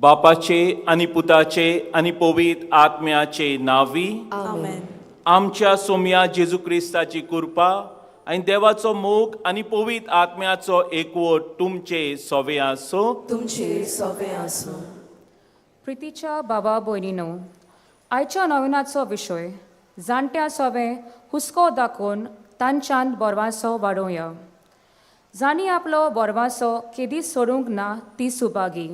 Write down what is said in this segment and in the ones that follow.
बापाचे आणि पुताचे आणि पवित्र आत्म्याचे नावी आमेन. आमच्या सोम्या जेजू क्रिस्ताची कृपा आणि देवाचो मोग आणि पवित्र आत्म्याचो एकवट तुमचे सोवे आसो. तुमचे सोबे आसूं. प्रितीच्या बाबा भयणीनो, आयच्या नविनाचो विशय जाणट्या सोवे हुस्को दाखोवन तांच्यान बोरवांसो वाडोवया. जाणी आपलो बोरवांसो केदीच सोडूंक ना ती सुभागी.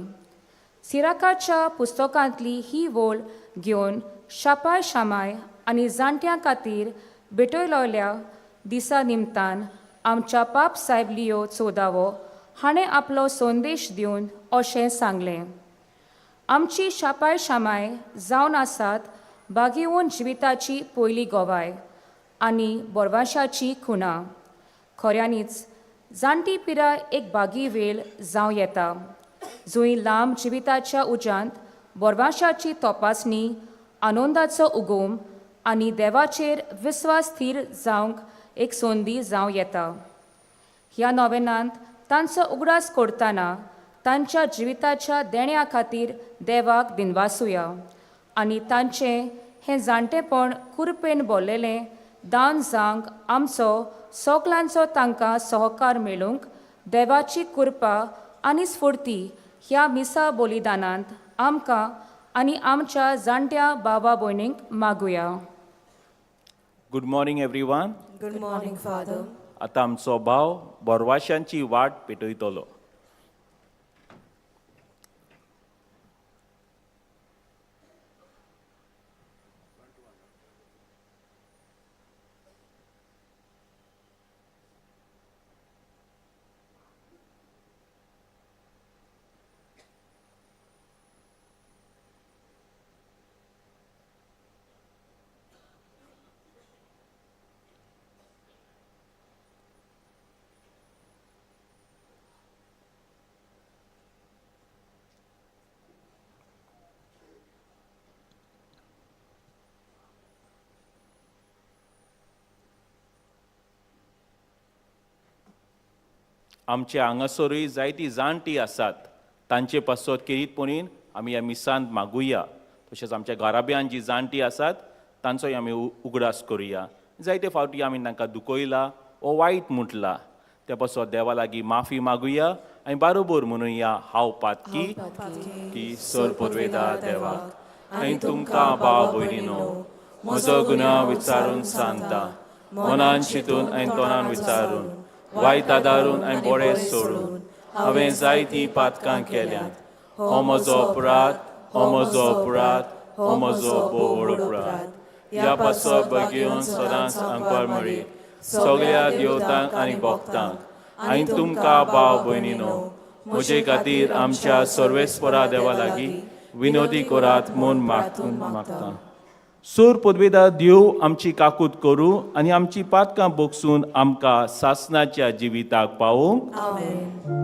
सिराकाच्या पुस्तकांतली ही वोळ घेवन शापाय शामाय आनी जाणट्यां खातीर भेटयलोल्या दिसा निमतान आमच्या पाप साहेब लियो चोदावो हाणें आपलो संदेश दिवन अशें सांगलें. आमची शापाय शामाय जावन आसात बागेवून जिविताची पयली गोवाय आनी बोरवांशाची खुणां. खऱ्यांनीच जाणटी पिराय एक बागी वेळ जावं येता, जंय लांब जिविताच्या उज्यांत बोरवांशाची तपासणी, आनंदाचो उगम आनी देवाचेर विस्वास स्थिर जावंक एक संदी जावं येता. ह्या नोवेनांत तांचो उगडास करतना तांच्या जिविताच्या देण्या खातीर देवाक दिनवासुया आनी तांचें हें जाणटेपण कुरपेन भरलेलें दान जावंक आमचो सगळ्यांचो तांकां सहकार मेळूंक देवाची कृपा आनी स्फूर्ती ह्या मिसा बलिदानांत आमकां आनी आमच्या जाणट्या बाबा भयणींक मागुया. Good morning everyone. Good morning father. आता आमचो भाव बोरवाशांची वाट पेटयतलो. आमचे हांगासरूय जायतीं जाणटीं आसात. तांचे पासत केरीतपणीन आमी ह्या मिसांत मागुया. तशेंच आमच्या घराब्यान जीं जाणटीं आसात तांचोय आमी उगडास करुया. जायते फावटी आमी तांकां दुखयला वो वायट म्हटलां, त्या पासत देवा लागीं माफी मागुया आनी बारोबर म्हणुया हांव पातकी की सर पदवेदार देवाक आनी तुमकां भाव भयणीनो, म्हजो गुन्हा विचारून सांगता, मनान चिंतून आनी तोंडान विचारून, वायट आदारून आनी बरें सोडून हांवें जायतीं पातकां केल्यांत. हो म्हजो अपराध, हो म्हजो अपराध, हो म्हजो बोड अपराध. ह्या पासत बेगीन सदांच आंकवार मेळ्ळी सगळ्या देवतांक आनी भक्तांक आनी तुमकां भाव भयणीनो, म्हजे खातीर आमच्या सर्वेस्परा देवा लागीं विनोदी करात म्हूण मागता. सूर पदवेदार देव आमची काकूट करूं आनी आमची पातकां बोगसून आमकां सासणाच्या जिविताक पावूंक. आमेन.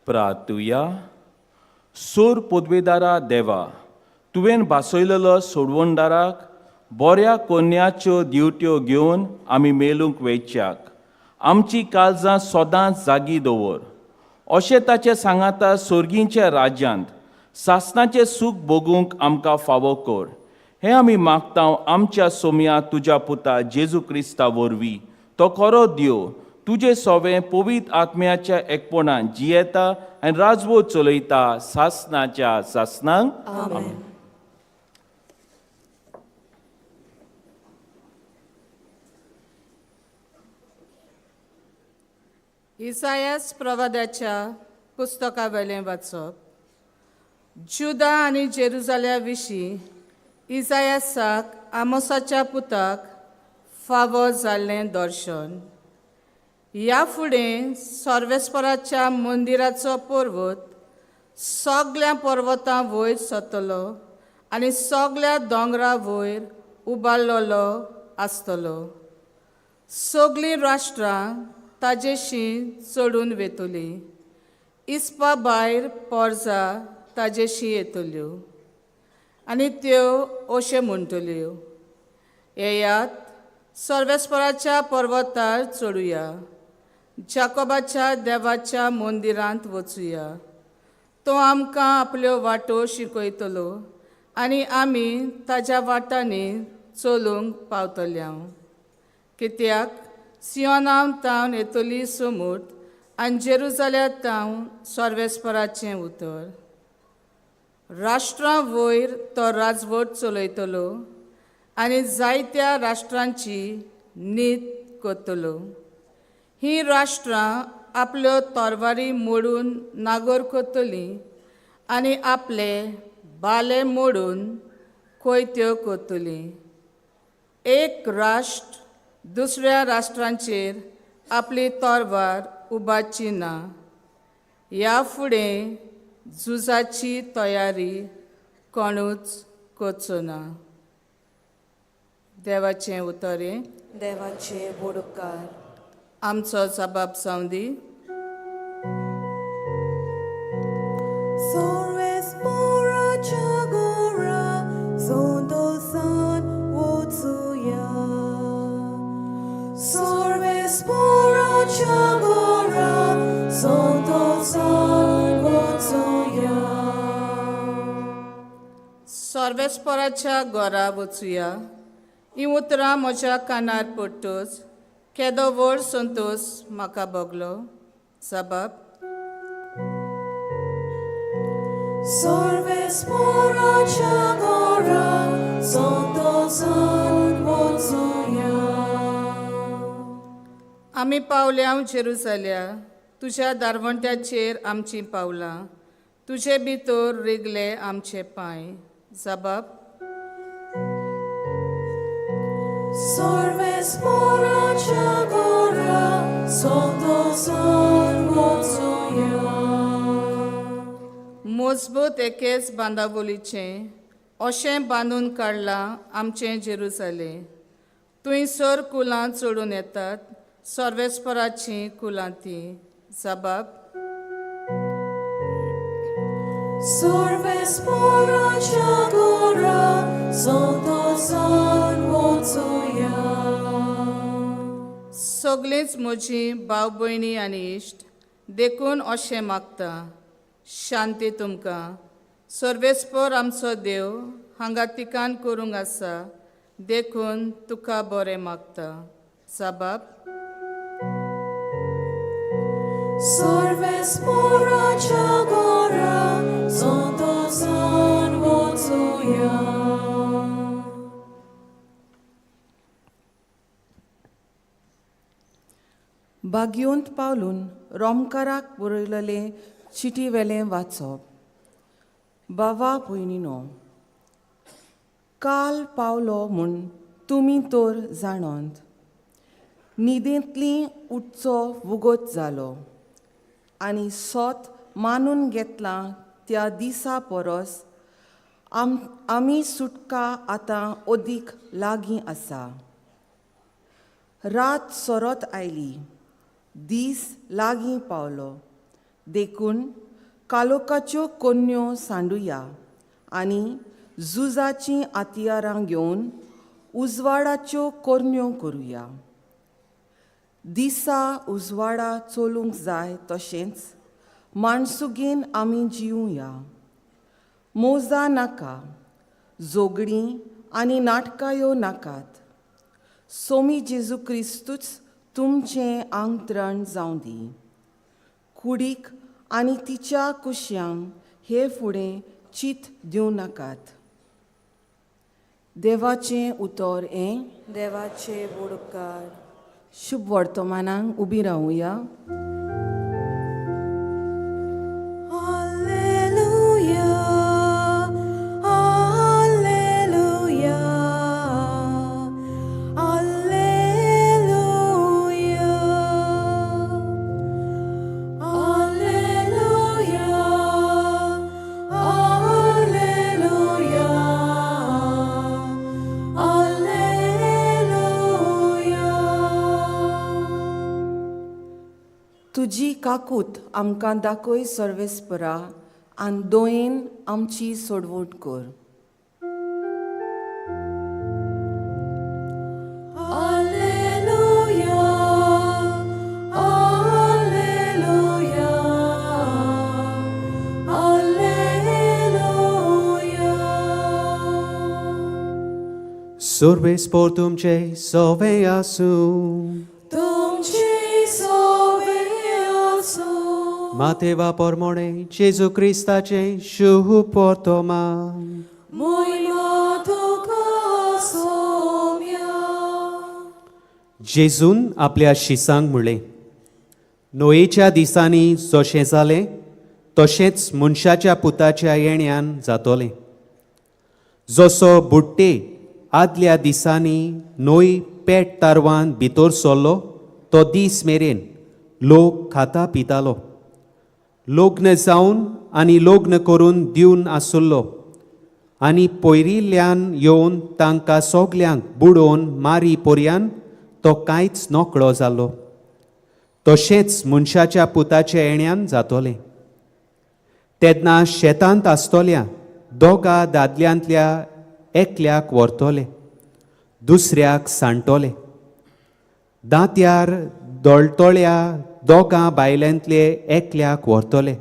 प्रार्थुया. सोर पदवेदारा देवा, तुवें भासयलेलो सोडवणदाराक बऱ्या कोन्याच्यो दिवट्यो घेवन आमी मेलूंक वेचाक आमची काळजां सदांच जागी दवर. अशें ताचे सांगाता सर्गींच्या राज्यांत सासणाचें सूख भोगूंक आमकां फावो कर. हें आमी मागता आमच्या सोम्या तुज्या पुता जेजू क्रिस्ता वरवीं. तो खरो देव तुजे सोवें पवित्र आत्म्याच्या एकपणान जियेता आनी राजवो चलयता सासणाच्या सासणांक. आमेन. इसायास प्रवादाच्या पुस्तका वेलें वाचप. जुदा आनी जेरुजाल्या विशीं इजायासाक आमोसाच्या पुताक फावो जाल्लें दर्शन. ह्या फुडें सर्वेस्पराच्या मंदिराचो पर्वत सगळ्या पर्वतां वयर सरतलो आनी सगळ्या दोंगरा वयर उबारलेलो आसतलो. सगळीं राष्ट्रां ताजेशी चडून वेतलीं. इस्पा भायर पर्जा ताजेशी येतल्यो आनी त्यो अशें म्हणटल्यो, येयात सर्वेस्पराच्या पर्वतार चडुया, जाकोबाच्या देवाच्या मंदिरांत वचुया. तो आमकां आपल्यो वाटो शिकयतलो आनी आमी ताज्या वाटांनी चलूंक पावतल्या. कित्याक सियोनांव तावन येतली समूट आनी जेरुजाल्यातावन सर्वेस्पराचें उतर. राष्ट्रां वयर तो राजवट चलयतलो आनी जायत्या राष्ट्रांची नीत करतलो. हीं राष्ट्रां आपल्यो तरवारी मोडून नागोर करतलीं आनी आपले बाले मोडून कोयत्यो करतलीं. एक राष्ट्र दुसऱ्या राष्ट्रांचेर आपली तरवार उबारची ना. ह्या फुडें झुजाची तयारी कोणूच करचो ना. देवाचें उतरें. देवाचे बोडकार. आमचो जबाब जावं दी. Sorvesparacha gora, sondosan wotsuya. Sorvesparacha gora, sondosan wotsuya. सर्वेस्पराच्या घरा वचुया. हीं उतरां म्हज्या कानार पडटच केदो व्हड संतोश म्हाका भोगलो. जबाब. Sorvesparacha gora, sondosan wotsuya. आमी पावल्या जेरुजाल्या. तुज्या दारवंट्याचेर आमचीं पावलां. तुजे भितर रिगले आमचे पांय. जबाब. Sorvesparacha gora, sondosan wotsuya. मजबूत एकेच बांदावलीचें अशें बांदून काडलां आमचें जेरुजालें. थंयसर कुलां चडून येतात, सर्वेस्पराचीं कुलां तीं. जबाब. Sorvesparacha gora, sondosan wotsuya. सगळींच म्हजीं भाव भयणी आनी इश्ट देखून अशें मागता, शांती तुमकां. सर्वेस्पर आमचो देव हांगा तिकान करूंक आसा देखून तुका बरें मागता. जबाब. Sorvesparacha gora, sondosan wotsuya. बागयोंत पावलून रोमकाराक बरयलेलें चिटी वेलें वाचप. बाबा भयणीनो, काल पावलो म्हूण तुमी तर जाणोंत. न्हिदेंतली उठचो वगत जालो आनी सोत मानून घेतलां त्या दिसा परस आमी सुटका आतां अदीक लागीं आसा. रात सोरोत आयली, दीस लागीं पावलो. देखून कालोकाच्यो कन्यो सांडुया आनी झुजाचीं आतियारां घेवन उजवाडाच्यो कोरन्यो करुया. दिसा उजवाडा चलूंक जाय तशेंच माणसुगेन आमी जिवुया. मोजां नाका, जोगडीं आनी नाटकायो नाकात. सोमी जेजू क्रिस्तूच तुमचें आंगत्रण जावं दी. कुडीक आनी तिच्या कुश्यांक हे फुडें चीत दिवं नाकात. देवाचें उतर हें. देवाचे बोडकार. शुभ वर्तमानांक उबी रावुया. Hallelujah. तुजी काकूत आमकां दाखय सर्वेस्परा आनी दोयेन आमची सोडवण कर. Survespor तुमचे सवे आसूं. तुमची सोवे आसूं. Mateva pormone Jesu Christaचे शुभ पोर्तोमा. Moimo tuka somya. जेजून आपल्या शिसांक म्हणलें, नोयेच्या दिसांनी जशें जालें तशेंच मनशाच्या पुताच्या येण्यान जातोलें. जसो बुड्टे आदल्या दिसांनी नोय पेट तारवान भितर सरलो तो दीस मेरेन लोक खाता पितालो. लग्न जावन आनी लग्न करून दिवन आसुल्लो आनी पयरिल्ल्यान येवन तांकां सोगल्यांक बुडोवन मारी पर्यान तो कांयच नोकळो जालो. तशेंच मनशाच्या पुताच्या येण्यान जातोलें. तेन्ना शेतांत आसतोल्या दोगा दादल्यांतल्या एकल्याक व्हरतोले, दुसऱ्याक सांडटोले. दांत्यार दोळटोळ्या दोगां बायलांतले एकल्याक व्हरतोले,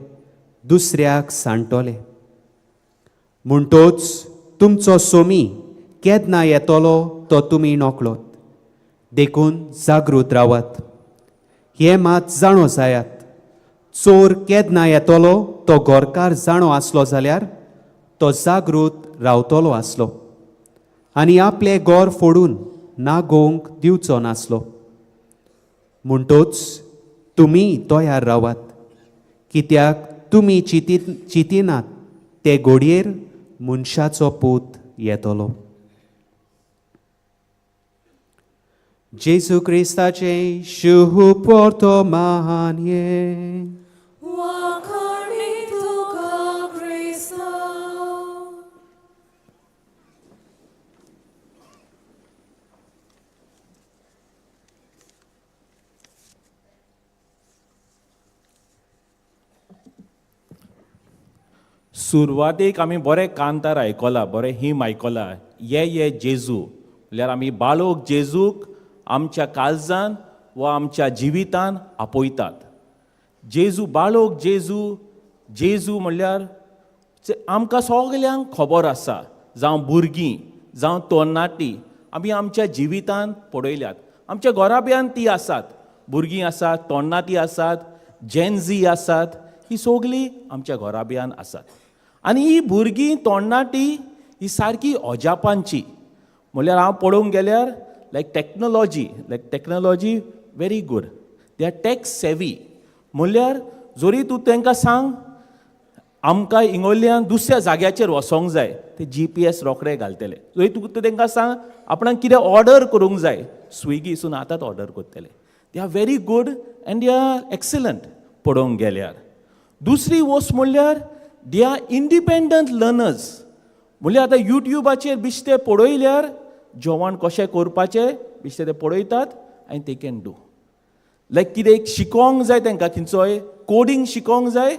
दुसऱ्याक सांडटोले. म्हणटोच तुमचो सोमी केन्ना येतलो तो तुमी नोकळोत. देखून जागृत रावात. हे मात जाणो जायात, चोर केन्ना येतलो तो गोरकार जाणो आसलो जाल्यार तो जागृत रावतलो आसलो आनी आपले गोर फोडून नागोवंक दिवचो नासलो. म्हणटोच तुमी तयार रावात, कित्याक तुमी चिंतिनात ते घडयेर मनशाचो पूत येतलो. जेजू क्रिस्ताचे शुभ पोर्तोमान ये. Wakarni tuka Krista. सुरवातेक आमी बरें कांतार आयकलां, बरें हिम आयकलां, ये जेजू. म्हळ्यार आमी बालोक जेजूक आमच्या काळजान वा आमच्या जिवितान आपयतात. जेजू बालोक जेजू म्हणल्यार आमकां सगल्यांक खबर आसा, जावं भुरगीं जावं तरणाटी आमी आमच्या जिवितान पळयल्यात. आमच्या घराब्यान ती आसात, भुरगीं आसात, तरणाटी आसात, जेनझी आसात, ही सगलीं आमच्या घराब्यान आसात. आनी ही भुरगीं तरणाटी ही सारकी अजापांची. म्हळ्यार हांव पळोवंक गेल्यार like technology very good. They are tech savvy. म्हळ्यार जोरी तूं तांकां सांग आमकां इंगोल्ल्यान दुसऱ्या जाग्याचेर वचोंक जाय, ते GPS रोखडे घालतले. जोरी तूं तांकां सांग आपणाक कितें ऑर्डर करूंक जाय, स्विगीसून आतांच ऑर्डर करतले. They are very good and they are excellent पळोवंक गेल्यार. दुसरी वस्त म्हणल्यार दे आर इंडिपेंडंट लर्नर्स. म्हळ्यार आतां युट्यूबाचेर बिश्ते पळयल्यार जेवण कशें करपाचें बिश्ते ते पळयतात आनी ते कॅन डू. लायक कितें शिकोवंक जाय तांकां, खंयचोय कोडिंग शिकोवंक जाय,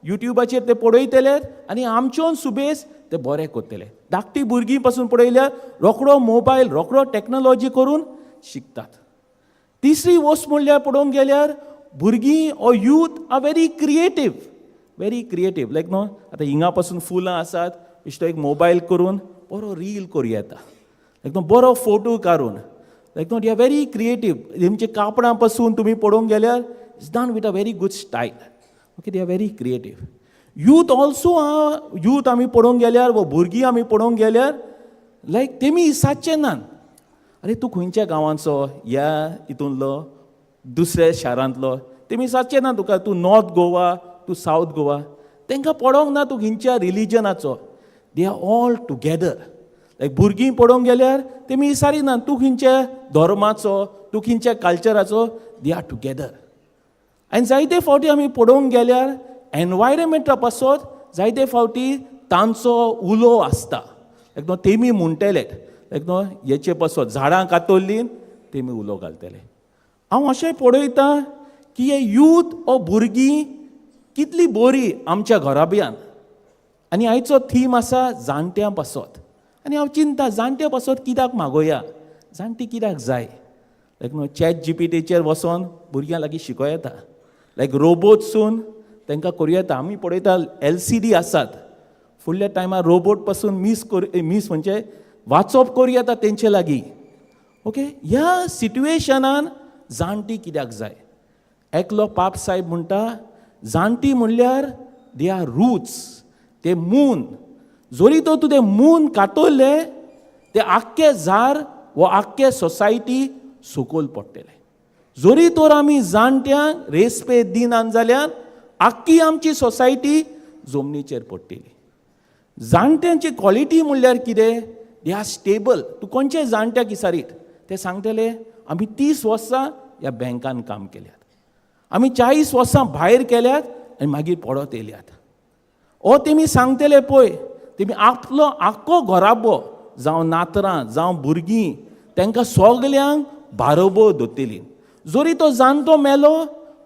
युट्यूबाचेर ते पळयतले आनी आमच्योन सुबेज ते बरें करतले. धाकटी भुरगीं पासून पळयल्यार रोखडो मोबायल, रोखडो टेक्नोलॉजी करून शिकतात. तिसरी वस्त म्हणल्यार पळोवंक गेल्यार भुरगीं ओ यूथ आर व्हेरी क्रिएटीव. लायक न्हू आतां हिंगा पासून फुलां आसात, बेश्टो एक मोबायल करून बरो रील करूं येता, लायक न्हू बरो फोटो काडून, लायक न्हू दे आर व्हेरी क्रिएटीव. तेंचे कापडां पासून तुमी पळोवंक गेल्यार it's done with a very good style. Okay, they are very creative. Youth also youth आमी पळोवंक गेल्यार वा भुरगीं आमी पळोवंक गेल्यार लायक तेमी सादचे नात. अरे तूं खंयच्या गांवांचो, ह्या हितूंतलो, दुसऱ्या शारांतलो, तेमी सादचे ना तुका. तूं नॉर्थ गोवा, तूं सावथ गोवा, तांकां पडोंक ना तूं खंयच्या रिलीजनाचो. They are all together. Like भुरगीं पळोवंक गेल्यार तेमी विचारिनात तूं खंयच्या धर्माचो, तूं खंयच्या कल्चराचो. They are together. आनी जायते फावटी आमी पळोवंक गेल्यार एनवायरमेंटा पासत जायते फावटी तांचो उलो आसता. लायक न्हू तेमी म्हणटले, लायक न्हू हेचे पासत झाडां कातरलीं तेमी उलो घालतले. हांव अशें पळयतां की हे यूथ ओ भुरगीं कितली बरी आमच्या घराब्यान. आनी आयचो थीम आसा जाणट्यां पासत. आनी हांव चिंता जाणट्या पासत कित्याक मागोया, जाणटी कित्याक जाय. लायक चॅट जीपीटीचेर वचोन भुरग्यां लागीं शिकों येता. लायक रोबोट्सून तांकां करूं येता. आमी पळयता LCD आसात, फुडल्या टायमार रोबोट पासून मीस म्हणजे वाचप करूं येता तेंचे लागीं. ओके, ह्या सिट्युएशनान जाणटी कित्याक जाय. एकलो पाप साहेब म्हणटा जाणटी म्हणल्यार दे आर रूट्स, ते मून. जोरी तो तूं तें मून कातरले ते आख्खे झाड वो आख्खे सोसायटी सुकूल पडटले. जोरी तर आमी जाणट्यांक रेस्पेद दिनात जाल्यार आख्खी आमची सोसायटी जमनीचेर पडटली. जाणट्यांची क्वॉलिटी म्हणल्यार कितें, दे आर स्टेबल. तूं खंयचे जाणट्याक विचारीत ते सांगतले आमी 30 वर्सां ह्या बँकान काम केल्यात, आमी 40 वर्सां भायर केल्यात आनी मागीर पडत येयल्यात. ओ तेमी सांगतले पळय, तेमी आपलो आख्खो घराबो जावं नातरां जावं भुरगीं तांकां सगल्यांक बारोबो दवरतली. जोरी तो जाणटो मेलो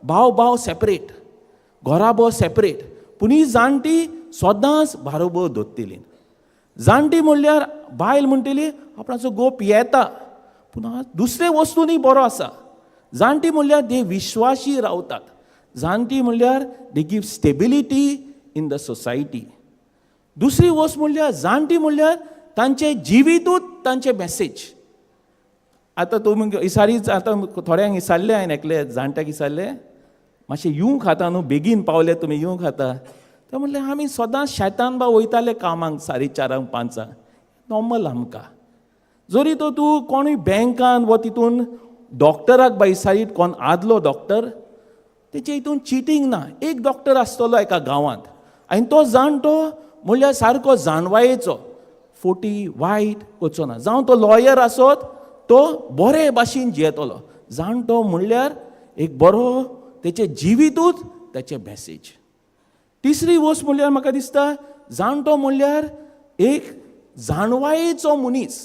भाव भाव सेपरेट, घराबो सेपरेट, पूण ही जाणटी सदांच बारोबो दवरतली. जाणटी म्हणल्यार बायल म्हणटली आपणाचो गोप येता पूण दुसरे वस्तूंनी बरो आसा. जाणटी म्हणल्यार ते विश्वासी रावतात. जाणटी म्हणल्यार they give stability in the society. दुसरी वस्त म्हणल्यार जाणटी म्हणल्यार तांचे जिवितूच तांचे मेसेज. आतां तुमी विचारीत, आतां थोड्यांक विचारलें हांवें एकले जाणट्याक विचारलें मातशें येवंक खाता न्हू, बेगीन पावले तुमी येवंक खाता. ते म्हणलें आमी सदांच शेतान वयताले कामांक 4:30 5. नॉर्मल आमकां. जोरी तो तूं कोणूय बँकान वो तितून डॉक्टराक विचारीत, कोण आदलो डॉक्टर, तेचे हितून चिटींग ना. एक डॉक्टर आसतलो एका गांवांत आनी तो जाणटो म्हणल्यार सारको जाणवायेचो, फोटी वायट करचो ना. जावं तो लॉयर आसत, तो बरे भाशेन जियेतलो. जाणटो म्हणल्यार एक बरो तेचे जिवितूच ताचे मॅसेज. तिसरी वस्त म्हणल्यार म्हाका दिसता जाणटो म्हणल्यार एक जाणवायेचो मनीस.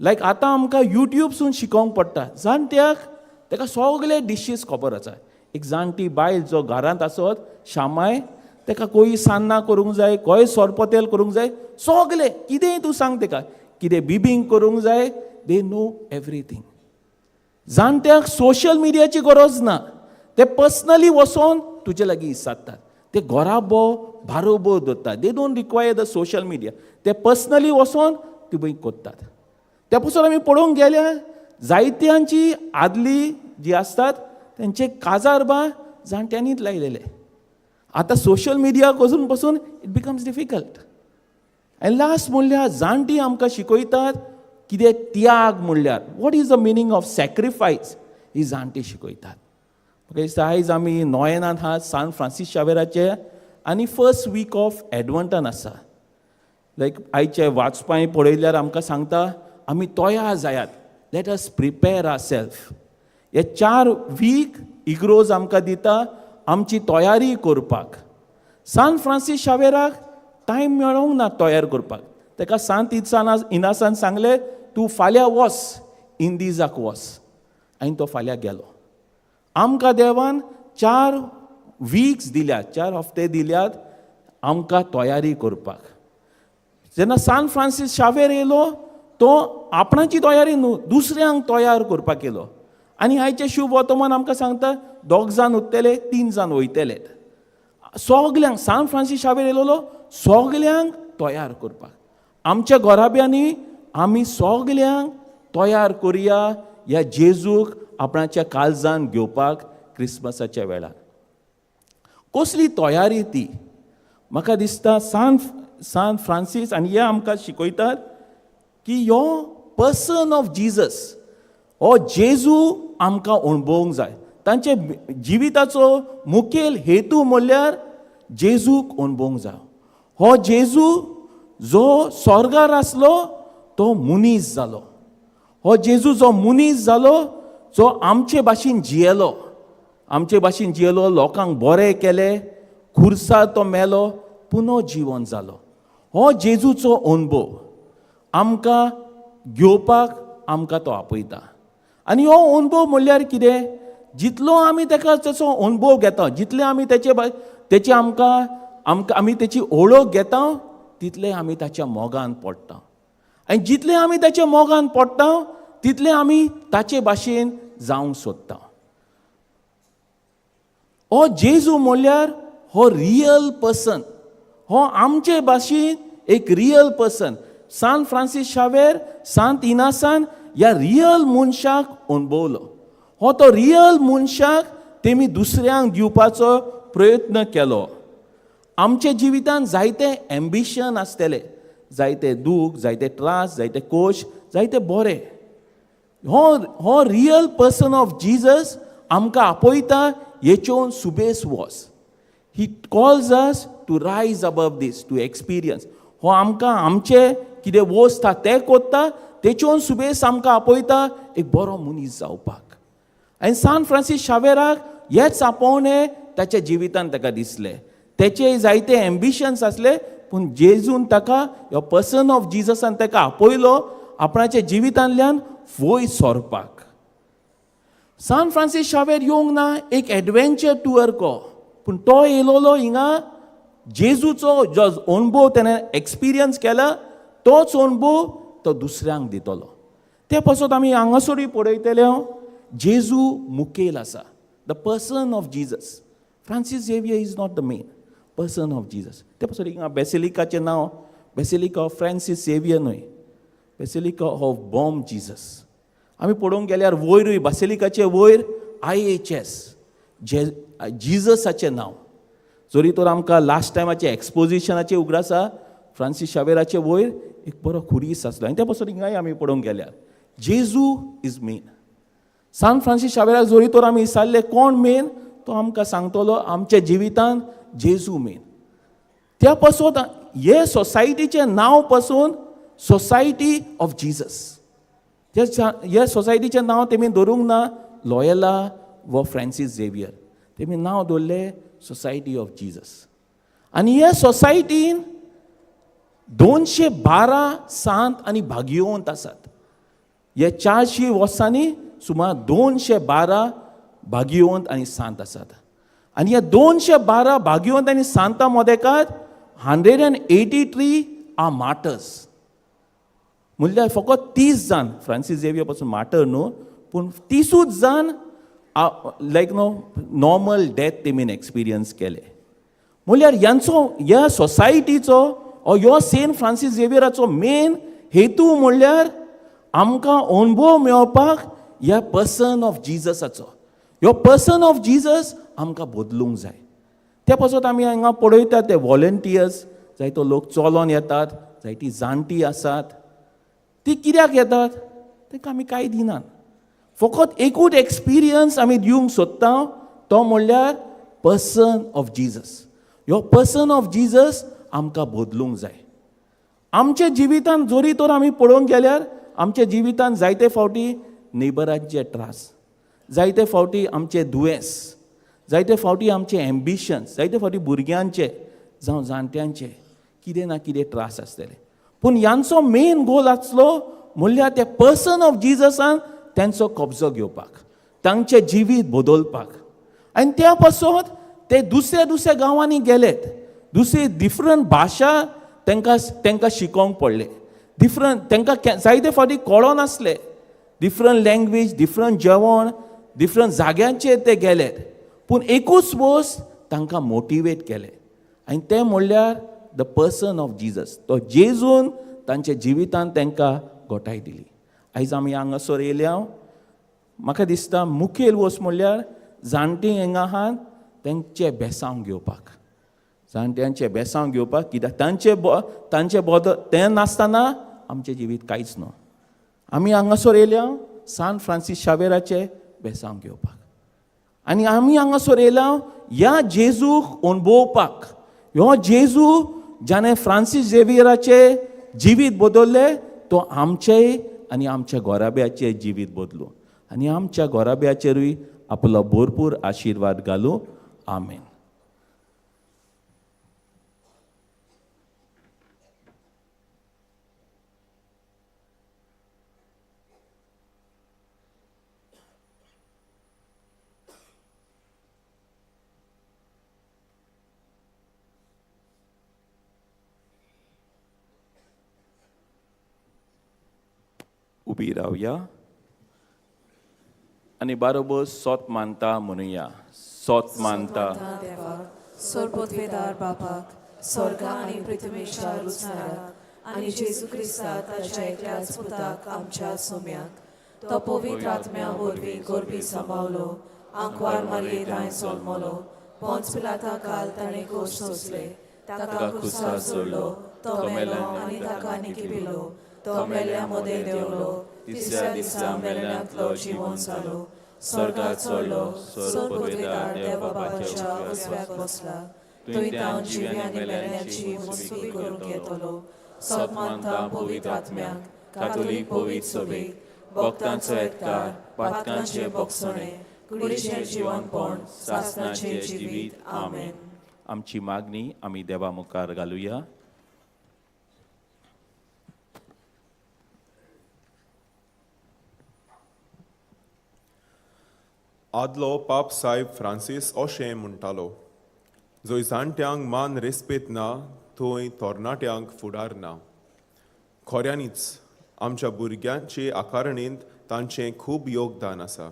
लायक आतां आमकां युट्यूबसून शिकोवंक पडटा. जाणट्याक ताका सगळे डिशीस खबर आसा. एक जाणटी बायल जो घरांत आसत शामाय, ताका कोई सान्नां करूंक जाय, खंय सोरपोतेल करूंक जाय, सगळे कितेंय तूं सांग ताका, कितें बिबींक करूंक जाय, दे नो एवरीथींग. जाणट्याक सोशल मिडियाची गरज ना. ते पर्सनली वचोन तुजे लागीं विचारतात. ते घराबो बारोबो दवरतात. They don't require the social media. ते पर्सनली वचोन तुमी करतात. त्या पासून आमी पळोवंक गेल्यार जायत्यांची आदली जी आसतात तेंचे काजारबा जाणट्यांनीच लायलेले. आतां सोशल मिडिया वचून पासून इट बिकम्स डिफिकल्ट. आनी लास्ट म्हणल्यार जाणटी आमकां शिकयतात कितें त्याग म्हणल्यार what is the meaning of sacrifice, ही जाणटी शिकयतात. म्हाका दिसता आयज आमी नॉयनान आहात सान फ्रांसीस शावेराचे आनी फर्स्ट वीक ऑफ एडवंटान आसा. लायक आयचे वाचपाय पळयल्यार आमकां सांगता आमी तयार जायात. लेट अस प्रिपेर आवर सेल्फ. हे 4 वीक इग्रोज आमकां दिता आमची तयारी करपाक. सान फ्रांसीस शावेराक टायम मेळोंक ना तयार करपाक. ताका सांत इनासान सांगलें तूं फाल्यां वच, इंदिजाक वच. आनी तो फाल्यां गेलो. आमकां देवान 4 वीक्स दिल्यात, 4 हफ्ते दिल्यात आमकां तयारी करपाक. जेन्ना सान फ्रांसीस शावेर येयलो तो आपणाची तयारी न्हू, दुसऱ्यांक तयार करपाक येयलो. आनी आयचे शुभ वर्तमान आमकां सांगता 2 जाण उरतले, 3 जाण वयतले. सगल्यांक सान फ्रांसीस शावेर येयलो सगल्यांक तयार करपाक. आमच्या घराब्यांनी आमी सगल्यांक तयार करुया ह्या जेजूक आपणाच्या काळजान घेवपाक क्रिस्मसाच्या वेळार. कसली तयारी ती? म्हाका दिसता सान फ्रांसीस आनी हे आमकां शिकयतात की हो पर्सन ऑफ जिजस, हो जेजू आमकां अणभवूंक जाय. तांचे जिविताचो मुखेल हेतू म्हणल्यार जेजूक अणभवूंक जाय. हो जेजू जो स्वर्गार आसलो तो मनीस जालो. हो जेजू जो मनीस जालो, जो आमचे भाशेन जियेलो, आमचे भाशेन जियेलो, लोकांक बरें केलें, खुर्सार तो मेलो, पुनर्जीवन जालो. हो जेजूचो अणभव आमकां घेवपाक आमकां तो आपयता. आनी हो अणभव म्हणल्यार कितें? जितलो आमी ताका ताचो अनुभव घेता, जितले आमी तेचे आमी तेची ओळख घेता, तितले आमी ताच्या मोगान पडटा. आनी जितले आमी ताच्या मोगान पडटा, तितले आमी ताचे भाशेन जावंक सोदता. हो जेजू म्हणल्यार हो रियल पर्सन, हो आमचे भाशेन एक रियल पर्सन. सांत फ्रांसीस शावेर, सांत इनासान ह्या रियल मनशाक अणभवलो. हो तो रियल मनशाक तेमी दुसऱ्यांक दिवपाचो प्रयत्न केलो. आमच्या जिवितांत जायते एम्बिशन आसतले, जायते दूख, जायते त्रास, जायते कोश, जायते बरे. हो रियल पर्सन ऑफ जीजस आमकां आपयता हेचेवन सुबेस वच. ही कॉल्स अस टू रायज अबव दीस, टू एक्सपिरियन्स. हो आमकां आमचे कितें वस्त आसा तें कोत्ता, तेचेवन सुबेस आमकां आपयता एक बरो मनीस जावपाक. आनी सांत फ्रांसीस शावेराक हेच आपोवणें ताच्या जिवितांत ताका दिसलें. तेचे जायते एम्बिशन्स आसले, पूण जेजून ताका ह्यो पर्सन ऑफ जिजसान ताका आपयलो आपणाच्या जिवितांतल्यान वयर सरपाक. सांत फ्रांसीस शावेर येवंक ना एक एडवेंचर टूअर को, पूण तो येयलोलो हिंगा जेजूचो जो अणभव तेणें एक्सपिरियन्स केला, तोच अणभव तो दुसऱ्यांक दितलो. ते पासून आमी हांगासरूय पळयतले जेजू मुखेल आसा. The person of Jesus. Francis Xavier is not the main person of Jesus. ते पासून हिंगा बेसिलिकाचें नांव बेसिलिका ऑफ फ्रांसीस झेवियर न्हय, बेसिलिका ऑफ बॉम जीजस. आमी पळोवंक गेल्यार वयरूय बेसिलिकाचे वयर IHS जिजसाचें नांव. जरी तर आमकां लास्ट टायमाचे एक्सपोजिशनाचे उगड आसा, फ्रांसीस शावेराचे वयर एक बरो खुरीस आसलो. आनी त्या पासून हिंगाय आमी पळोवंक गेल्यार जेजू इज मेन. सांत फ्रांसीस शावेराक जरी तर आमी विचारले कोण मेन, तो आमकां सांगतलो आमच्या जिवितांत जेजू मेन. त्या पासून हे सोसायटीचें नांव पासून सोसायटी ऑफ जीजस. ह्या सोसायटीचें नांव तेमी धरूंक ना लॉयला व फ्रांसीस झेवियर, तेमी नांव दवरलें सोसायटी ऑफ जीजस. आनी ह्या सोसायटीन 212 सांत आनी भाग्यवंत आसात. हे 400 वर्सांनी सुमार 212 भाग्यवंत आनी सांत आसात. आनी ह्या 212 भाग्यवंत आनी सांतां मदेकात 183 आर मार्टर्स. म्हणल्यार फकत 30 जाण फ्रांसीस झेवियर पासून मार्टर न्हू, पूण 30 जाण लायक नॉर्मल डेथ तेमीन एक्सपिरियन्स केले. म्हणल्यार ह्या सोसायटीचो ह्यो सेंट फ्रांसीस झेवियराचो मेन हेतू म्हणल्यार आमकां अणभव मेळपाक ह्या पर्सन ऑफ जिजसाचो. ह्यो पर्सन ऑफ जिजस आमकां बदलूंक जाय. त्या पासून आमी हांगा पळयतात ते व्हॉलंटियर्स, जायतो लोक चलोन येतात, जायतीं जाणटीं आसात. ती कित्याक येतात? तांकां आमी कांय दिनात. फकत एकूच एक्सपिरियन्स आमी दिवंक सोदता, तो म्हणल्यार पर्सन ऑफ जिजस. ह्यो पर्सन ऑफ जिजस आमकां बदलूंक जाय. आमच्या जिवितांत जरी तर आमी पळोवंक गेल्यार आमच्या जिवितांत जायते फावटी नेबरांचे त्रास, जायते फावटी आमचे दुयेंस, जायते फावटी आमचे एम्बिशन्स, जायते फावटी भुरग्यांचे जावं जाणट्यांचे कितें ना कितें त्रास आसतले. पूण ह्यांचो मेन गोल आसलो म्हणल्यार ते पर्सन ऑफ जिजसान तांचो कब्जो घेवपाक, तांचें जिवीत बदलपाक. आनी त्या पासून ते दुसऱ्या दुसऱ्या गांवांनी गेलेत. डिफरंट भाशा तांकां शिकोवंक पडले. तांकां जायते फावटी कळनासले. डिफरंट लँग्वेज, डिफरंट जेवण, डिफरंट जाग्यांचेर ते गेलेत. पूण एकूच वस्त तांकां मोटिवेट केलें, आनी तें म्हणल्यार द पर्सन ऑफ जिजस. तो जेजून तांच्या जिवितांत तांकां घोटाय दिली. आयज आमी हांगासर येयल्या, म्हाका दिसता मुखेल वस्त म्हणल्यार जाणटीं हांगा आहात तांचे बेसांव घेवपाक, जाणट्यांचे बेसांव घेवपाक. कित्याक तांचे बदल तें नासतना आमचें जिवीत कांयच ना. आमी हांगासर येयल्या सांत फ्रांसीस शावेराचे बेसांव घेवपाक, आनी आमी हांगासर येयल्या ह्या जेजूक अणभवपाक. ह्यो जेजू जाणें फ्रांसीस झेवियराचें जिवीत बदललें, तो आमचेय आनी आमच्या घोराब्याचें जिवीत बदलूं, आनी आमच्या घोराब्याचेरूय आपलो भरपूर आशिर्वाद घालूं. आमेन. उबी रावया आनी बारोबर सोत मानता म्हणुया. सोत मानता देवाक सोरपोतवेदार बापाक स्वर्गा आनी पृथ्वीच्या रुचणाराक आनी जेजू क्रिस्ता ताच्या एकल्याच पुताक आमच्या सोम्याक तो पवित्र आत्म्या वरवीं गोरबी सांबावलो आंकवार मारये राय जल्मलो पोंच पिलाता काल ताणें कोश सोंसले ताका क्रुसार जोडलो तो मेलो आनी ताका निखिबिलो तो मेल्ल्या मदें देंवलो तिसऱ्या दिसा मेल्ल्यांतलो जिवंत जालो स्वर्गात चडलो सोरपोतवेदार देव बापाच्या उजव्याक बसला थंय तावन जिव्यांनी मेल्ल्यांची मुसुबी करूंक येतलो सोत मानता पवित्र आत्म्याक कातोलीक पवित्र सभेक भक्तांचो एककार पातकांचे बोगसणे कुडीचें जिवनपण सासणाचें जिवीत आमेन. आमची मागणी आमी देवा मुखार घालुया. आदलो पाप साहेब फ्रांसीस अशें म्हणटालो, जंय जाणट्यांक मान रेस्पेत ना थंय तरणाट्यांक फुडार ना. खऱ्यांनीच आमच्या भुरग्यांचे आकारणेंत तांचें खूब योगदान आसा.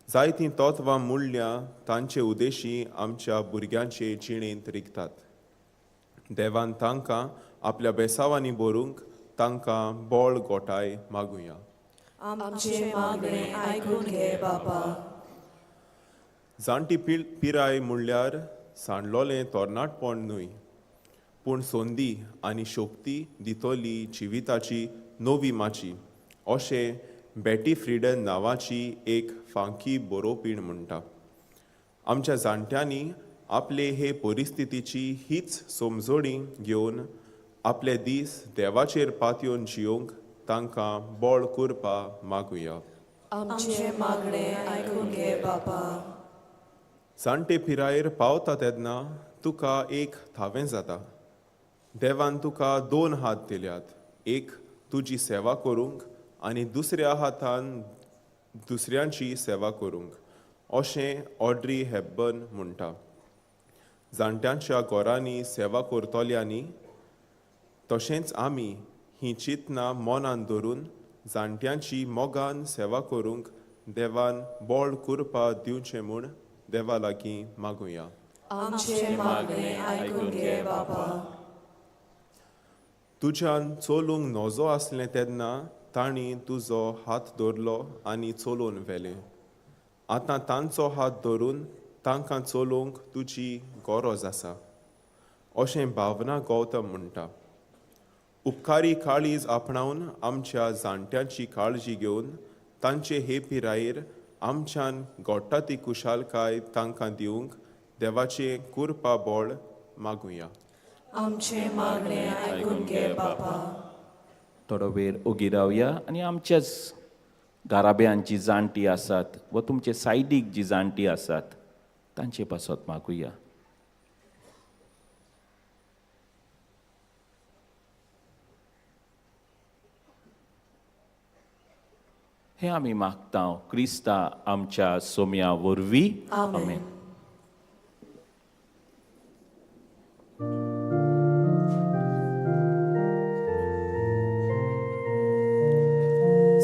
जायतीं तत्वां मुळ्ळ्या तांचे उदेशी आमच्या भुरग्यांचे जिणेंत रिगतात. देवान तांकां आपल्या बेसावांनी भरूंक तांकां बळ गोठाय मागुया. आमचे मागणे आयकून घे बापा. जाणटी पिराय म्हणल्यार सांडलोलें तरणाटपण न्हय, पूण संदी आनी शोक्ती दितोली जिविताची नवी माची अशें बॅटी फ्रिडन नांवाची एक फांकी बरोवपीण म्हणटा. आमच्या जाणट्यांनी आपले हे परिस्थितीची हीच समजणी घेवन आपले दीस देवाचेर पातयेवन जियोंक तांकां बळ करपा मागुया. आमचे मागणे आयकून घे बापा. जाणटे पिरायेर पावता तेन्ना तुका एक थावें जाता. देवान तुका 2 हात दिल्यात, एक तुजी सेवा करूंक आनी दुसऱ्या हातान दुसऱ्यांची सेवा करूंक अशें ऑड्री हेपबर्न म्हणटा. जाणट्यांच्या घरांनी सेवा करतल्यांनी तशेंच आमी ही चिंतना मनान धरून जाणट्यांची मोगान सेवा करूंक देवान बळ करपा दिवचें म्हूण देवा लागीं मागुया. आमचे मागणे आयकून घे बापा. तुज्यान चलूंक नजो आसलें तेन्ना तांणी तुजो हात धरलो आनी चलोवन व्हेलें. आतां तांचो हात धरून तांकां चलोवंक तुजी गरज आसा अशें भावना गौतम म्हणटा. उपकारी काळीज आपणावन आमच्या जाणट्यांची काळजी घेवन तांचे हे पिरायेर आमच्यान घडटा ती कुशालकाय तांकां दिवंक देवाचें कुरपा बळ मागुया. आमचे मागणे आयकून घे बापा. थोडो वेळ ओगी रावया आनी आमच्याच घराब्यान जी जाणटी आसात व तुमचे सायडीक जी जाणटी आसात तांचे पासत मागुया. हे आमी मागता क्रिस्ता आमच्या सोम्या वरवीं. आमेन.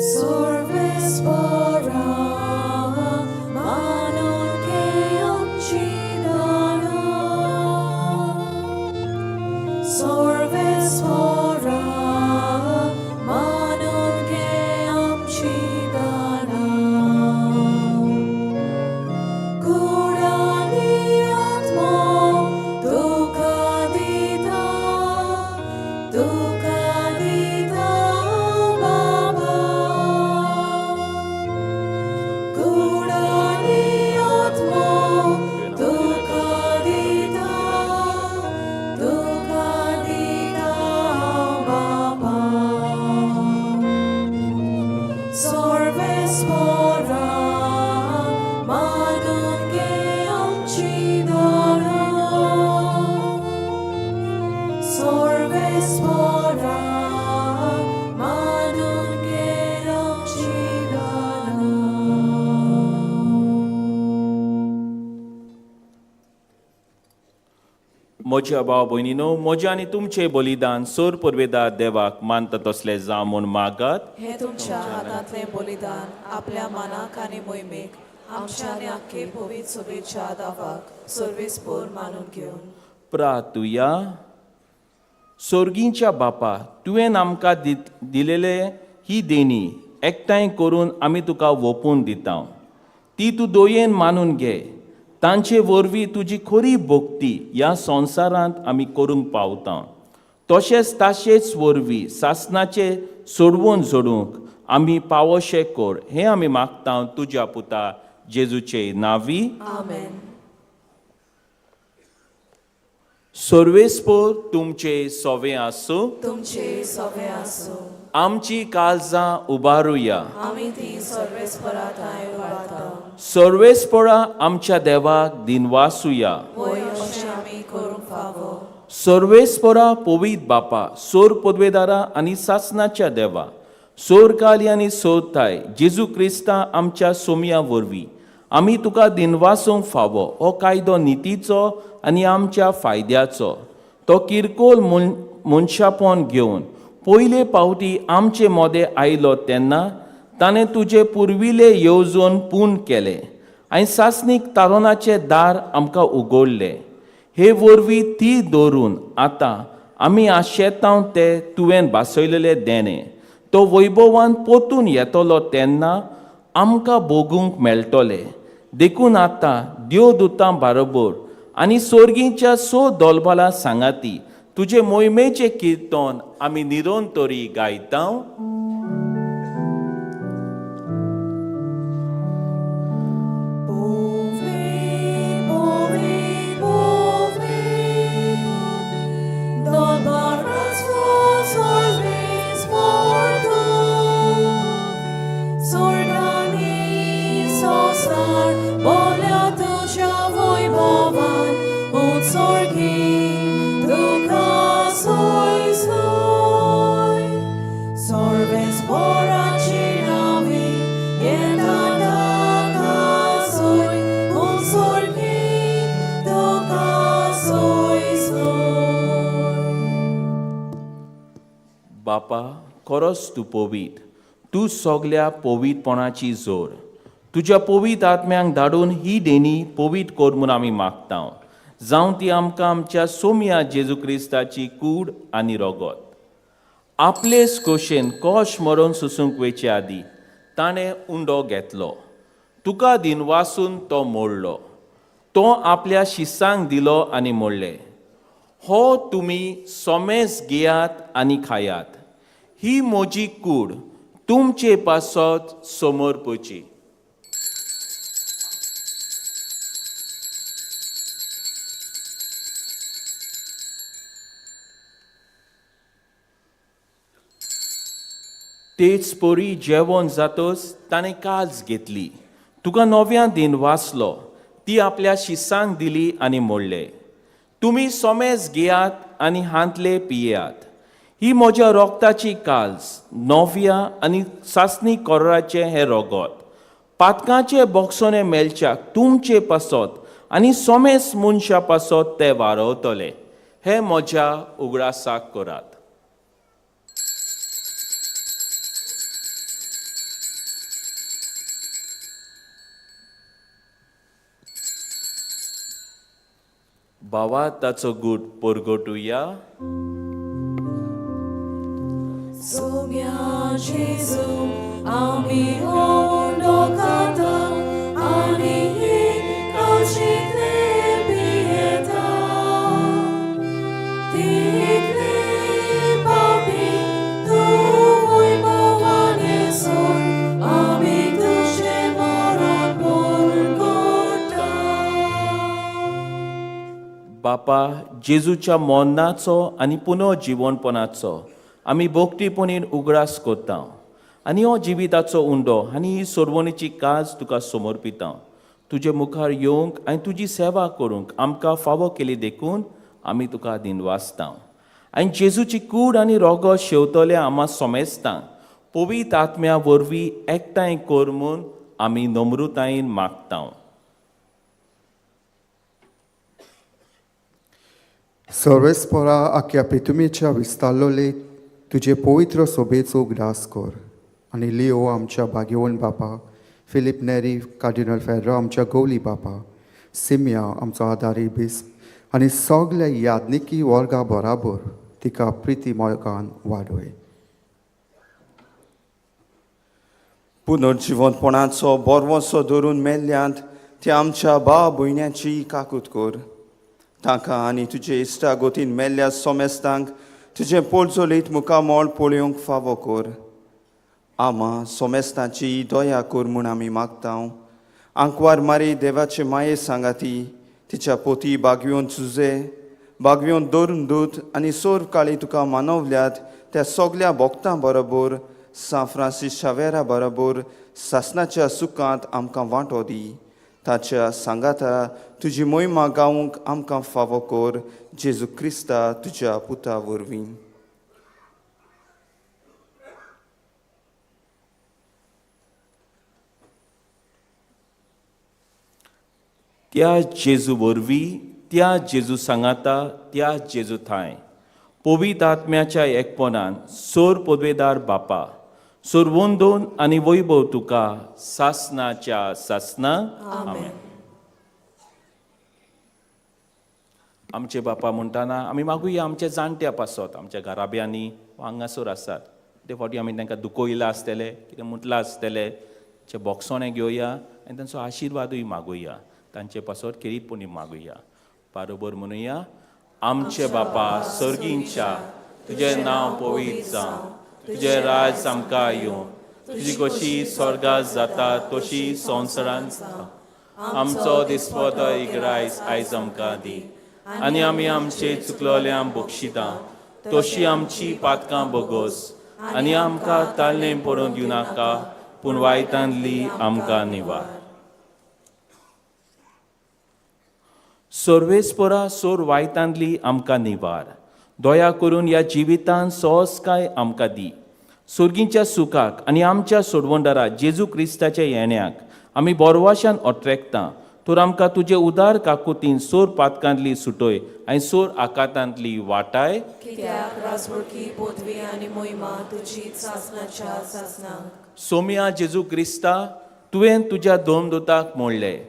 Sorves pora manon que omcidana. Sorves pora manon que omcidana. Cura म्हज्या भाव भयणीनो, म्हजें आनी तुमचें बलिदान सोर परवेदार देवाक मानता तसलें जावं म्हूण मागात. हे तुमच्या हातांतलें बलिदान आपल्या मनाक आनी मोहिमेक आमच्या आनी आख्खे पवित्र सभेच्या दावाक सर्वेस्पोर मानून घेवन प्रार्थुया. सोर्गींच्या बापा, तुवें आमकां दिलेले ही देणी एकठांय करून आमी तुका ओपून दिता. ती तूं दोयेन मानून घे. तांचे वरवीं तुजी खरी भक्ती ह्या संवसारांत आमी करूंक पावता. तशेंच ताचेच वरवीं सासणाचे सोडवून सोडूंक आमी पावोशे कर, हें आमी मागता तुज्या पुता जेजूचे नांवी. आमेन. सर्वेस्पोर तुमचे सोवे आसूं. तुमचे सवे आसूं. आमची काळजां उबारुया. आमी ती सर्वेस्परात वाडटा. सर्वेस्परा आमच्या देवाक दिनवासुया. वय अशें आमी करूंक फावो. सर्वेस्परा पवित बापा, सोर पदवेदारा आनी सासणाच्या देवा, सोर काली आनी सोरताय जेजू क्रिस्ता आमच्या सोमया वरवीं आमी तुका दिनवासूंक फावो हो कायदो नितीचो आनी आमच्या फायद्याचो. तो किरकोळ मनशापण घेवन पयले पावटी आमचे मोदे आयलो तेन्ना ताणें तुजे पुर्विले येवजून पूर्ण केले आनी सासणीक तारुणाचें दार आमकां उगडलें. हे वरवीं ती दवरून आतां आमी आशेतांव ते तुवें भासयलेले देणे तो वैभवान पोतून येतलो तेन्ना आमकां भोगूंक मेळटले. देखून आतां देवदूतां बरोबर आनी सोर्गींच्या सो दोलबाला सांगाती तुजे मोहिमेचें किर्तन आमी निरंतरी गायता. बापा, खरोच तूं पवित. तूं सगल्या पवितपणाची जोर. तुज्या पवित आत्म्यांक धाडून ही देणी पवित कर म्हूण आमी मागता. जावं ती आमकां आमच्या सोम्या जेजू क्रिस्ताची कूड आनी रगत. आपलेच खोशेन कोश मरून सुसूंक वयचे आदीं ताणें उंडो घेतलो. तुका दिनवासून तो मोडलो. तो आपल्या शिसांक दिलो आनी मोडले. हो तुमी सोमेस घेयात आनी खायात. ही म्हजी कूड तुमचे पासत समर्पची. तेच पोरी जेवण जातच ताणें काज घेतली. तुका नव्या दिन वाचलो. ती आपल्या शिसांक दिली आनी मोडले. तुमी सोमेस घेयात आनी हांतले पियेयात. ही म्हज्या रोगताची काल्ज नव्या आनी सासणी कोर्राचें हें रगत. पातकांचे बोगसोने मेलच्याक तुमचे पासत आनी सोमेस मनशा पासत ते वारवतले. हे म्हज्या उगडासाक करात. भावा ताचो गूट परगटुया. सोम्या जेजू आमी ओंडो खाता आनी काळजीतले पियेता. तितले पापी तूं वैभवान येसून आमी तुजें मरण परगटा. बापा, जेजूच्या मरणाचो आनी पुनर्जीवनपणाचो आमी भोगटीपणीन उगडास करता आनी हो जिविताचो उंडो आनी ही सोडवणेची काज तुका समर्पिता. तुजे मुखार येवंक आनी तुजी सेवा करूंक आमकां फावो केली देखून आमी तुका दिनवासता. आनी जेजूची कूड आनी रगत शेवतले आमां सोमेस्तां पवित्र आत्म्या वरवीं एकठांय कर म्हूण आमी नम्रतायेन मागता. सर्वेस्परा आख्या पितुमेच्या विस्तारलोले तुजे पवित्र सोबेचो ग्रास कर आनी लिओ आमच्या भाग्यवन बापा, फिलीप नेरी कार्डिनल फेर्रा आमच्या गवली बापा, सिमिया आमचो आदारी बीस आनी सगल्या यादनिकी वर्गा बराबर तिका प्रिती मोगान वाडय. पुनर्जिवनपणाचो बोरवोसो धरून मेल्ल्यांत ते आमच्या भाव भयण्याची काकूट कर. तांकां आनी तुजे इश्टागोतीन मेल्ल्या सोमेस्तांक तुजें पोलचोलीत मुखामोळ पळोवंक फावो कर. आमा सोमेस्तांची दया कर म्हूण आमी मागतां. आंकवार मारी देवाचे माये सांगाती तिच्या पोती बागविवन तुजे बागविवन दवरून दूत आनी सोर काळी तुका मानवल्यात त्या सगल्या भोगतां बरोबर सान फ्रांसीस शावेरा बरोबर सासणाच्या सुखांत आमकां वांटो दी. ताच्या सांगाता तुजी मोहिमा गावूंक आमकां फावो कर. जेजू क्रिस्ता तुज्या पुता वरवीं. त्या जेजू वरवीं, त्या जेजू सांगाता, त्या जेजू थंय पवित्र आत्म्याच्या एकपणान सोर पदवेदार बापा, सोर वंदोन आनी वैभव तुका सासणाच्या सासना. आमेन. आमचे बापा म्हणटाना आमी मागुया आमचे जाणट्या पासत आमच्या घराब्यांनी हांगासर आसात ते फावटी आमी तांकां दुखयलां आसतलें, कितें म्हटलां आसतलें, ते बोगसोणे घेवया आनी तांचो आशिर्वादूय मागुया. तांचे पासत खेरीतपणी मागुया. बरोबर म्हणुया. आमचे बापा सर्गींच्या, तुजें नांव पवित्र जावं, तुजें राज आमकां येवं, तुजी कशी स्वर्गांत जाता तशी संवसारांत जाता. आमचो दिसपतो इगरायज आयज आमकां दी आनी आमी आमचे चुकलोल्यांक बक्षिता तशी आमची पातकां बोगोस आनी आमकां ताळणें पडूंक दिवं नाका पूण वायटांतली आमकां निवार. सर्वेस्परा सोर वायटांतली आमकां निवार. दया करून ह्या जिवितांत सहजकाय आमकां दी. सर्गीच्या सुखाक आनी आमच्या सोडवंडरा जेजू क्रिस्ताच्या येण्याक आमी बोरवाशान ओट्रेकता. तर आमकां तुजे उदार काकुतीन सोर पातकांतली सुटय आनी सोर आकांतांतली वाटाय. कित्याक राजवळकी पदवी आनी मोहिमा तुजीच सासणाच्या सासनाक. सोम्या जेजू क्रिस्ता, तुवें तुज्या दोन दोताक म्हणलें,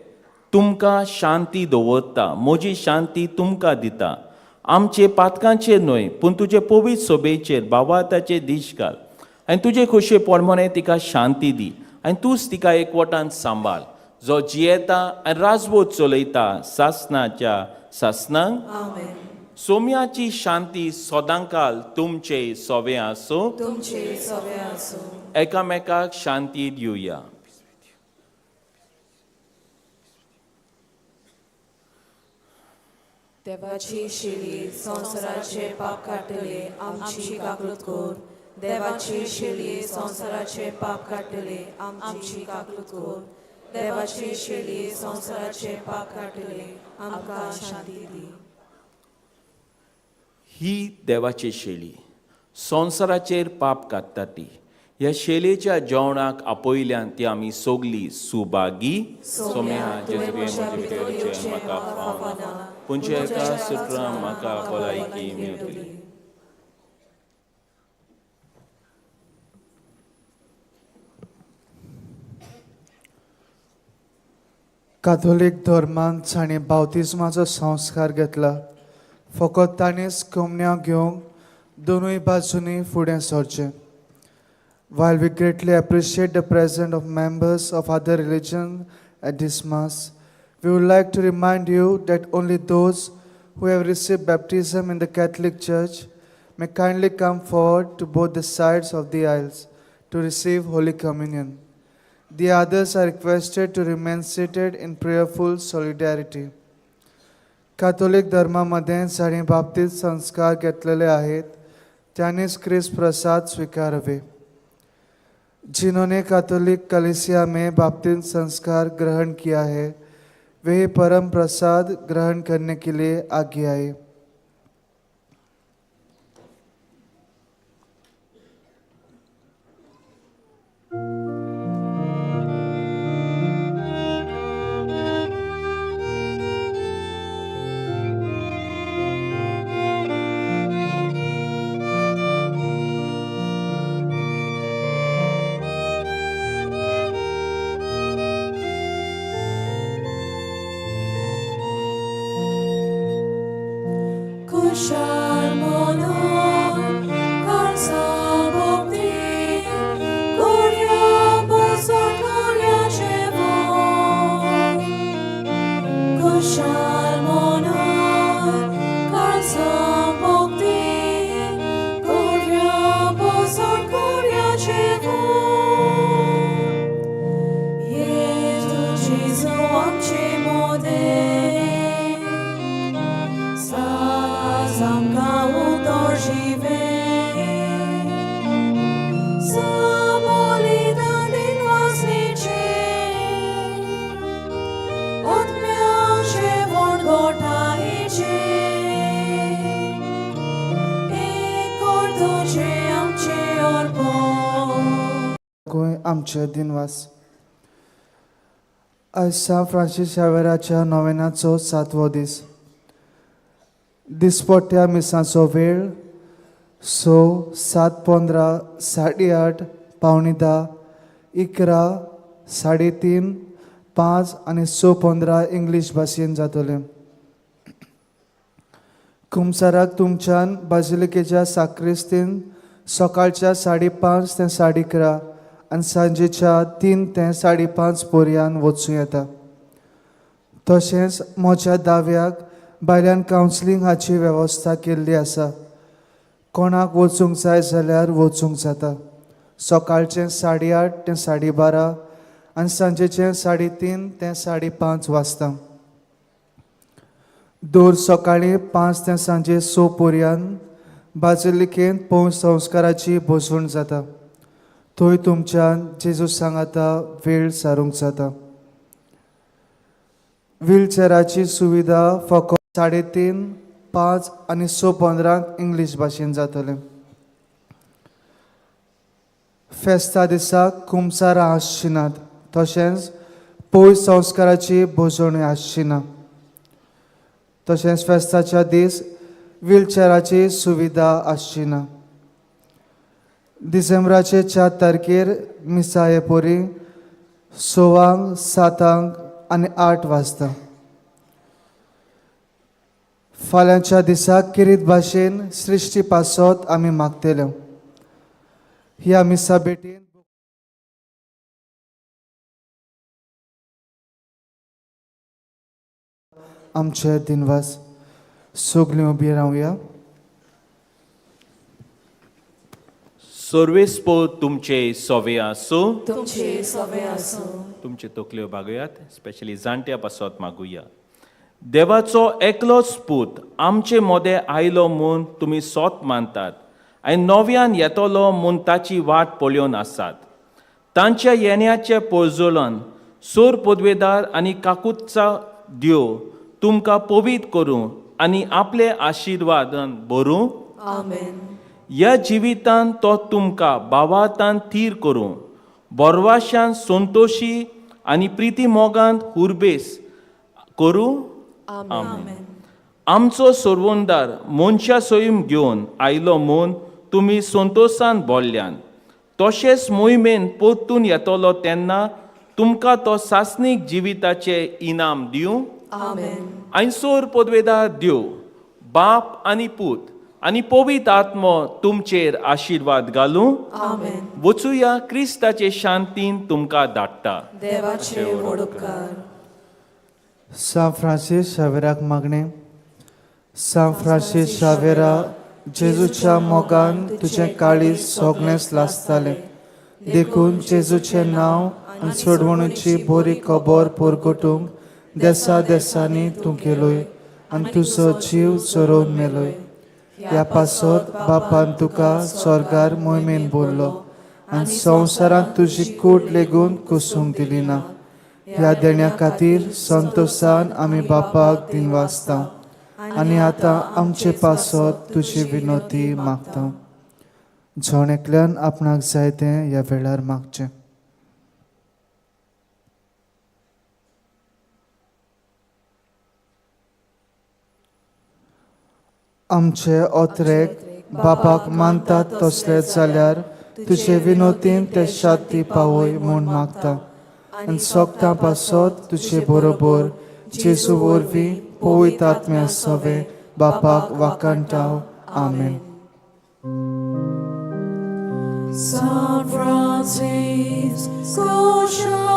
तुमकां शांती दवरता, म्हजी शांती तुमकां दिता. आमचे पातकांचेर न्हय पूण तुजे पवित्र सोबेचेर भावार्थाचेर दीश घाल आनी तुजे खोशे पोरमोणे तिका शांती दी आनी तूंच तिका एकवटान सांबाळ, जो जियेता आनी राजवट चलयता सासणाच्या सासनांक. आमेन. सोम्याची शांती सदांकाल तुमचे सोबे आसूं. तुमचे सवे आसूं. एकामेकाक शांती दिवया. देवाची शेळी संवसाराचे पाप काडटले आमची काकूट कर. देवाची शेळी संवसाराचे पाप काडटले आमची काकूट कर. देवाची शेळी संवसाराचे पाप काडटले आमकां शांती दी. ही देवाची शेळी संवसाराचेर पाप काडटा ती. ह्या शेळयेच्या जेवणाक आपयल्यान ती आमी सोगली सुभागी. सोम्या जेजुगे म्हजे भितर येवचें म्हाका फावना पूण जे एका सुत्रां म्हाका भलायकी मेळटली. कॅथोलीक धर्मांत ताणें बावतिस्माचो संस्कार घेतला. फकत ताणेंच कमन्या घेवंक दोनूय बाजूंनी फुडें सरचें. While we greatly appreciate the presence of members of other religions at this Mass, we would like to remind you that only those who have received baptism in the Catholic Church may kindly come forward to both the sides of the aisles to receive Holy Communion. The others are requested to remain seated in prayerful solidarity. Catholic धर्मामध्ये जाणी बाबतीत संस्कार घेतलेले आहेत त्यांनीच ख्रिस्त प्रसाद स्वीकारावे. जिन्होंने Catholic कलीसिया में बाप्तिस्म संस्कार ग्रहण किया है वे परम प्रसाद ग्रहण करने के लिए आगे आए. Jezu आमचे मोदें Saz आमकां उतर जिवें Bolidan din własniczej Odmiał się won gotajczej I korducie आमचे अर्पण गोंय आमचे दिनवास आयज सान फ्रांसीस शावेराच्या नोवेनाचो 7वो दीस दिसपट्ट्या मिसांचो वेळ 7:15 8:30 9:45 11 3:30 5 आनी 6:15 इंग्लीश भाशेन जातले कुमसाराक तुमच्यान बाजिलिकेच्या साक्रिस्तीन सकाळच्या 5:30 ते 11:30 आनी सांजेच्या 3 ते 5:30 पर्यंत वचूं येता तशेंच म्हज्या दाव्याक भायल्यान कावन्सिलींग हाची वेवस्था केल्ली आसा कोणाक वचूंक जाय जाल्यार वचूंक जाता सकाळचें 8:30 ते 12:30 आनी सांजेचें 3:30 ते 5:30 वाजता दर सकाळीं 5 ते सांजे 6 पर्यंत बाजिलिकेंत पौश संस्काराची बसवण जाता थंय तुमच्यान जेजू सांगाता वेळ सारूंक जाता व्हीलचॅराची सुविधा फकत 3:30 5 आनी 6:15 इंग्लीश भाशेन जातले फेस्ता दिसाक कुमसारां आसची नात तशेंच पौश संस्काराची बसवण आसची ना तशेंच फेस्ताच्या दीस व्हीलचॅराची सुविधा आसची ना डिसेंबराचे 4 तारखेर मिसा येपोरी 6 7 आनी 8 वाजता फाल्यांच्या दिसाक किरीत भाशेन सृश्टी पासत आमी मागतले ह्या मिसा भेटीन आमचे दिनवास सगळीं उबी रावया सर्वेस्पो तुमचे सोवे आसूं तुमचे सवे आसूं तुमचे तकल्यो भागयात स्पेशली जाणट्या पासत मागुया देवाचो एकलोच पूत आमचे मोदे आयलो म्हूण तुमी सोत मानतात आनी नव्यान येतलो म्हूण ताची वाट पळोवन आसात तांच्या येण्याचे पोरजोळण सोर पदवेदार आनी काकुतचा देव तुमकां पवित करूं आनी आपले आशिर्वादान भरूं आमेन ह्या जिवितान तो तुमकां भावार्थान थीर करूं बोरवाशान संतोशी आनी प्रिती मोगांत उर्बेस करूं आमेन आमचो सोर्वोंदार मनशा सोयीम घेवन आयलो म्हूण तुमी संतोशान भरल्यान तशेंच मोहिमेन परतून येतलो तेन्ना तुमकां तो सासनीक जिविताचें इनाम दिवं आमेन ऐसोर पदवेदार देव बाप आनी पूत आनी पवित्र आत्मो तुमचेर आशिर्वाद घालूं आमेन वचुया क्रिस्ताचे शांतीन तुमकां धाडटा देवाचे व्हड उपकार सान फ्रांसीस शावेराक मागणे सान फ्रांसीस शावेरा जेजूच्या मोगान तुजें काळीज सोगलेंच लासतालें देखून जेजूचें नांव आनी सोडवणुची बरी खबर परगटूंक देसा देसांनी तूं गेलोय आनी तुजो जीव चोरोवन मेलोय ह्या पासत बापान तुका स्वर्गार मोहिमेन बोल्लो आनी संवसारांत तुजी कूड लेगून कुसूंक दिली ना ह्या देण्या खातीर संतोशान आमी बापाक दिनवासता आनी आतां आमचे पासत तुजी विनोती मागता झोण एकल्यान आपणाक जाय तें ह्या वेळार मागचें आमचे ओत्रेक बापाक मानतात तसले जाल्यार तुजे विनोतीन ते शांती पावय म्हूण मागता आनी सोगता पासत तुजे बरोबर जेजू वरवीं पवित्र आत्म्या सवे बापाक वाकाणटाव आमेन San Francis, go show